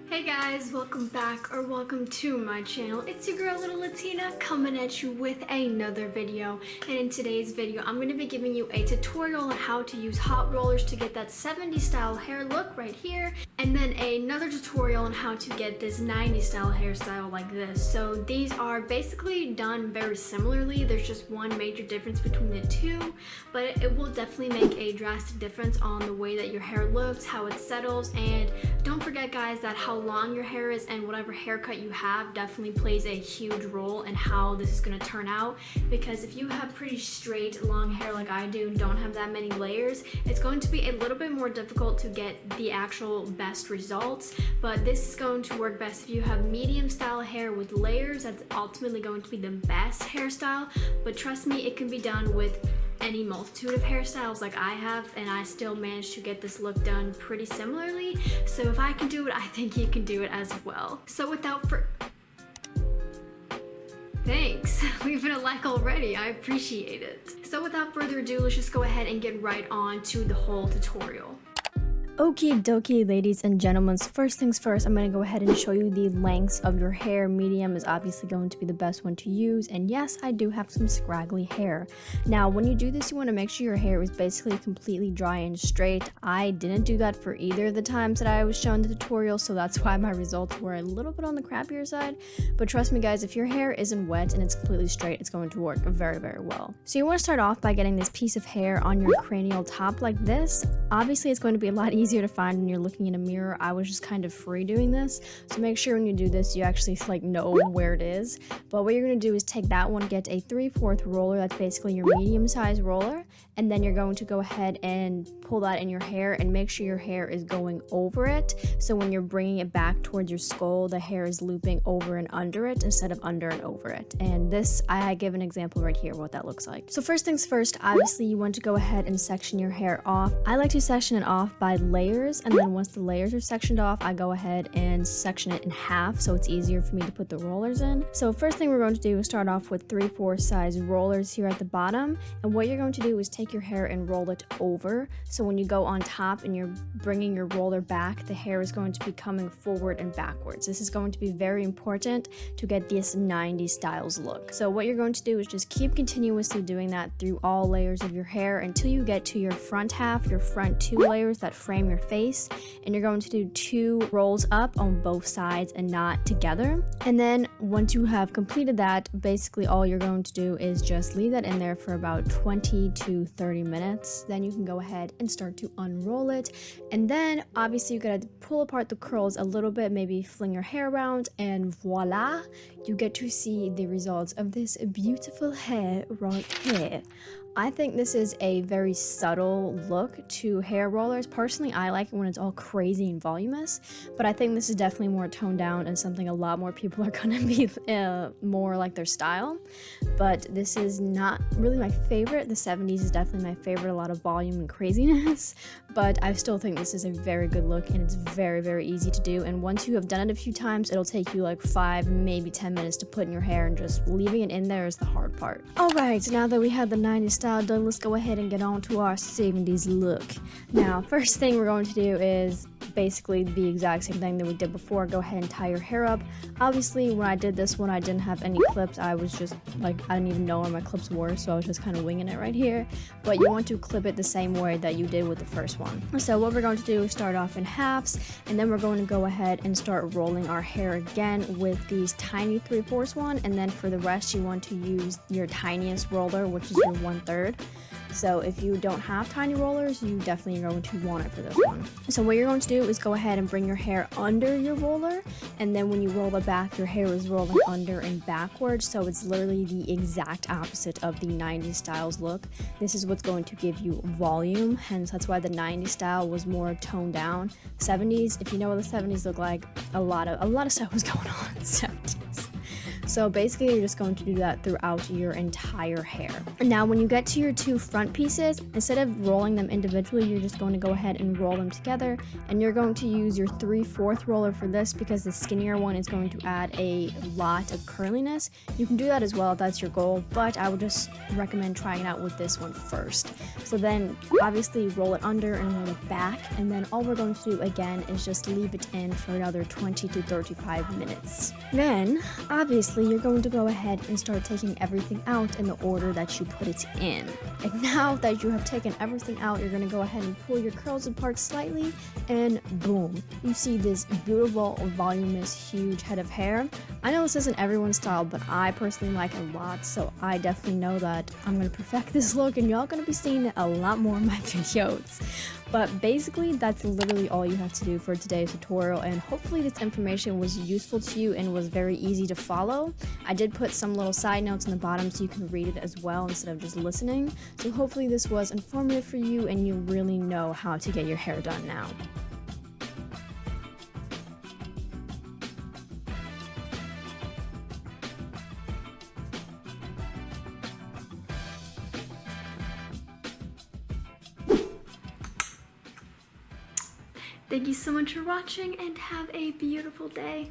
Hey guys, welcome back or welcome to my channel. It's your girl Little Latina coming at you with another video. And in today's video, I'm going to be giving you a tutorial on how to use hot rollers to get that 70s style hair look right here. And then another tutorial on how to get this 90s style hairstyle like this. So these are basically done very similarly. There's just one major difference between the two, but it will definitely make a drastic difference on the way that your hair looks, how it settles, and don't forget guys that how long your hair is and whatever haircut you have definitely plays a huge role in how this is going to turn out, because if you have pretty straight long hair like I do and don't have that many layers, it's going to be a little bit more difficult to get the actual best results. But this is going to work best if you have medium style hair with layers. That's ultimately going to be the best hairstyle, but trust me, it can be done with any multitude of hairstyles like I have, and I still managed to get this look done pretty similarly. So if I can do it, I think you can do it as well. So thanks, leaving a like already, I appreciate it. So without further ado, let's just go ahead and get right on to the whole tutorial. Okie dokie, ladies and gentlemen, so first things first, I'm going to go ahead and show you the lengths of your hair. Medium is obviously going to be the best one to use, and yes, I do have some scraggly hair. Now, when you do this, you want to make sure your hair is basically completely dry and straight. I didn't do that for either of the times that I was showing the tutorial, so that's why my results were a little bit on the crappier side. But trust me guys, if your hair isn't wet and it's completely straight, it's going to work very, very well. So you want to start off by getting this piece of hair on your cranial top like this. Obviously, it's going to be a lot easier to find when you're looking in a mirror. I was just kind of free doing this, so make sure when you do this you actually know where it is. But what you're going to do is take that one, get a 3/4 roller, that's basically your medium size roller, and then you're going to go ahead and pull that in your hair and make sure your hair is going over it, so when you're bringing it back towards your skull, the hair is looping over and under it instead of under and over it. And this, I give an example right here what that looks like. So first things first, obviously you want to go ahead and section your hair off. I like to section it off by layers, and then once the layers are sectioned off, I go ahead and section it in half so it's easier for me to put the rollers in. So first thing we're going to do is start off with 3/4 size rollers here at the bottom, and what you're going to do is take your hair and roll it over, so when you go on top and you're bringing your roller back, the hair is going to be coming forward and backwards. This is going to be very important to get this 90s styles look. So what you're going to do is just keep continuously doing that through all layers of your hair until you get to your front half, your front 2 layers that frame your face, and you're going to do 2 rolls up on both sides and not together. And then once you have completed that, basically all you're going to do is just leave that in there for about 20 to 30 minutes. Then you can go ahead and start to unroll it, and then obviously you gotta pull apart the curls a little bit, maybe fling your hair around, and voila, you get to see the results of this beautiful hair right here. I think this is a very subtle look to hair rollers. Personally, I like it when it's all crazy and voluminous, but I think this is definitely more toned down and something a lot more people are gonna be more like their style. But this is not really my favorite. The 70s is definitely my favorite, a lot of volume and craziness, but I still think this is a very good look, and it's very, very easy to do. And once you have done it a few times, it'll take you like 5, maybe 10 minutes to put in your hair, and just leaving it in there is the hard part. Alright, now that we have the 90s style done, let's go ahead and get on to our 70s look. Now, first thing we're going to do is basically the exact same thing that we did before. Go ahead and tie your hair up. Obviously, when I did this one, I didn't have any clips. I was just like, I didn't even know where my clips were, so I was just kind of winging it right here. But you want to clip it the same way that you did with the first one. So what we're going to do is start off in halves, and then we're going to go ahead and start rolling our hair again with these tiny 3/4 one, and then for the rest you want to use your tiniest roller, which is your 1/3. So if you don't have tiny rollers, you definitely are going to want it for this one. So what you're going to do is go ahead and bring your hair under your roller, and then when you roll it back, your hair is rolling under and backwards, so it's literally the exact opposite of the 90s styles look. This is what's going to give you volume, hence that's why the 90s style was more toned down. 70s, if you know what the 70s look like, a lot of stuff was going on in the 70s. So basically you're just going to do that throughout your entire hair. Now when you get to your two front pieces, instead of rolling them individually, you're just going to go ahead and roll them together, and you're going to use your 3/4 roller for this because the skinnier one is going to add a lot of curliness. You can do that as well if that's your goal, but I would just recommend trying it out with this one first. So then obviously roll it under and roll it back, and then all we're going to do again is just leave it in for another 20 to 35 minutes. Then obviously you're going to go ahead and start taking everything out in the order that you put it in. And now that you have taken everything out, you're going to go ahead and pull your curls apart slightly, and boom, you see this beautiful, voluminous, huge head of hair. I know this isn't everyone's style, but I personally like it a lot, so I definitely know that I'm going to perfect this look, and y'all going to be seeing it a lot more in my videos. But basically, that's literally all you have to do for today's tutorial, and hopefully this information was useful to you and was very easy to follow. I did put some little side notes in the bottom so you can read it as well instead of just listening. So hopefully this was informative for you and you really know how to get your hair done now. Thank you so much for watching and have a beautiful day.